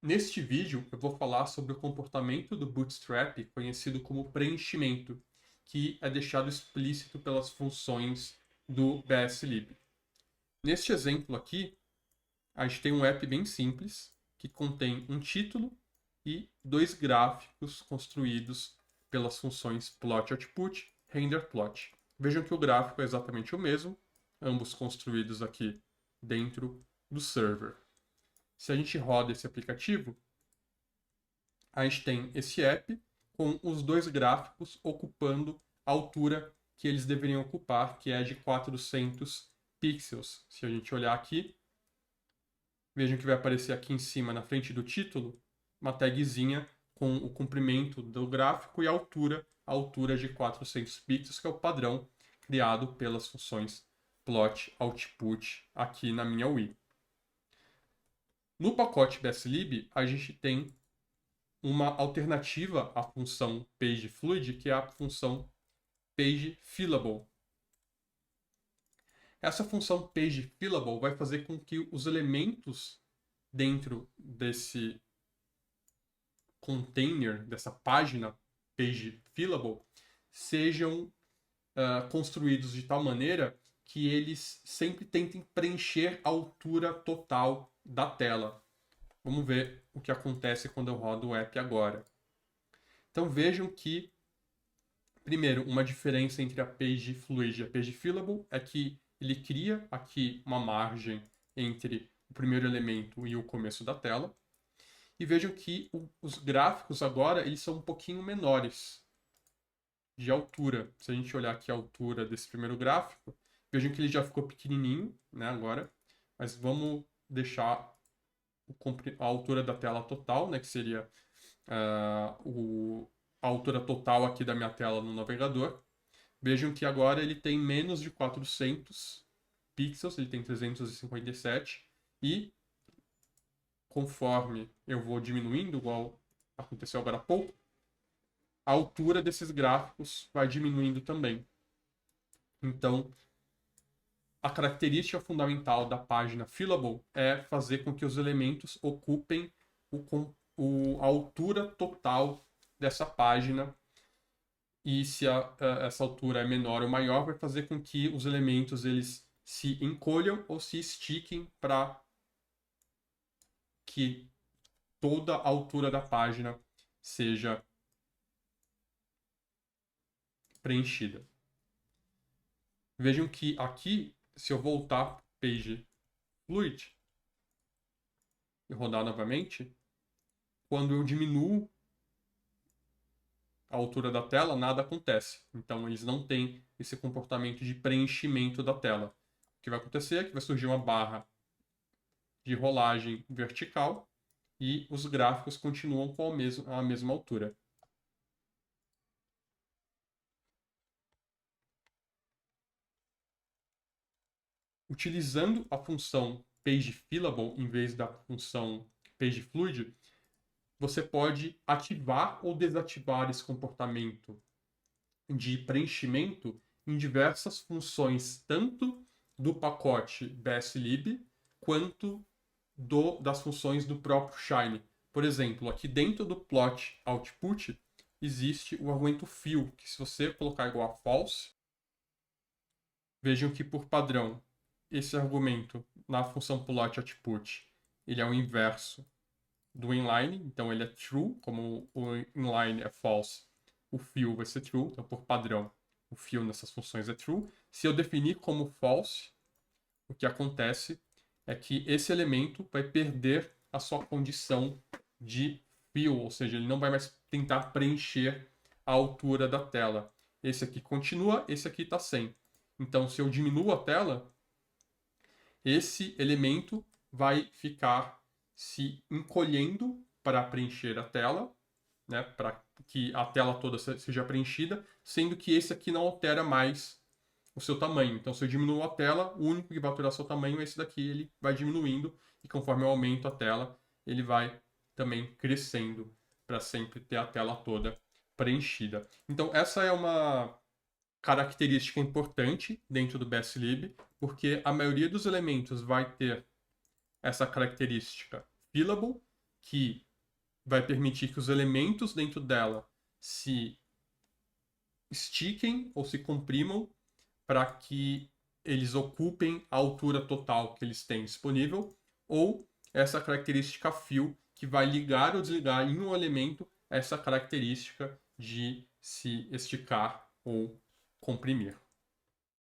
Neste vídeo, eu vou falar sobre o comportamento do Bootstrap, conhecido como preenchimento, que é deixado explícito pelas funções do BSLib. Neste exemplo aqui, a gente tem um app bem simples, que contém um título e dois gráficos construídos pelas funções plot_output, renderPlot. Vejam que o gráfico é exatamente o mesmo, ambos construídos aqui dentro do server. Se a gente roda esse aplicativo, a gente tem esse app com os dois gráficos ocupando a altura que eles deveriam ocupar, que é de 400 pixels. Se a gente olhar aqui, vejam que vai aparecer aqui em cima, na frente do título, uma tagzinha com o comprimento do gráfico e a altura de 400 pixels, que é o padrão criado pelas funções plot, output aqui na minha UI. No pacote BSLib, a gente tem uma alternativa à função pageFluid, que é a função pageFillable. Essa função pageFillable vai fazer com que os elementos dentro desse container, dessa página pageFillable, sejam construídos de tal maneira que eles sempre tentem preencher a altura total da tela. Vamos ver o que acontece quando eu rodo o app agora. Então vejam que, primeiro, uma diferença entre a pageFluid e a pageFillable é que ele cria aqui uma margem entre o primeiro elemento e o começo da tela. E vejam que os gráficos agora eles são um pouquinho menores de altura. Se a gente olhar aqui a altura desse primeiro gráfico, vejam que ele já ficou pequenininho, né, agora. Mas vamos deixar a altura da tela total, né, que seria a altura total aqui da minha tela no navegador. Vejam que agora ele tem menos de 400 pixels, ele tem 357, e conforme eu vou diminuindo, igual aconteceu agora há pouco, a altura desses gráficos vai diminuindo também. Então, a característica fundamental da página Fillable é fazer com que os elementos ocupem a altura total dessa página. E se essa altura é menor ou maior, vai fazer com que os elementos eles se encolham ou se estiquem para que toda a altura da página seja preenchida. Vejam que aqui, se eu voltar para Page Fluid e rodar novamente, quando eu diminuo a altura da tela, nada acontece. Então, eles não têm esse comportamento de preenchimento da tela. O que vai acontecer é que vai surgir uma barra de rolagem vertical e os gráficos continuam com a mesma altura. Utilizando a função pageFillable em vez da função pageFluid, você pode ativar ou desativar esse comportamento de preenchimento em diversas funções, tanto do pacote BSLib quanto das funções do próprio Shine. Por exemplo, aqui dentro do plot output existe o argumento fill, que se você colocar igual a false, vejam que por padrão esse argumento na função plot output ele é o inverso do inline, então ele é true, como o inline é false, o fill vai ser true, então por padrão o fill nessas funções é true. Se eu definir como false, o que acontece é que esse elemento vai perder a sua condição de fill, ou seja, ele não vai mais tentar preencher a altura da tela. Esse aqui continua, esse aqui está sem. Então, se eu diminuo a tela, esse elemento vai ficar se encolhendo para preencher a tela, né, para que a tela toda seja preenchida, sendo que esse aqui não altera mais o seu tamanho. Então, se eu diminuo a tela, o único que vai alterar seu tamanho é esse daqui, ele vai diminuindo, e conforme eu aumento a tela, ele vai também crescendo para sempre ter a tela toda preenchida. Então, essa é uma característica importante dentro do BSLib, porque a maioria dos elementos vai ter essa característica fillable, que vai permitir que os elementos dentro dela se estiquem ou se comprimam para que eles ocupem a altura total que eles têm disponível, ou essa característica fill, que vai ligar ou desligar em um elemento essa característica de se esticar ou comprimir.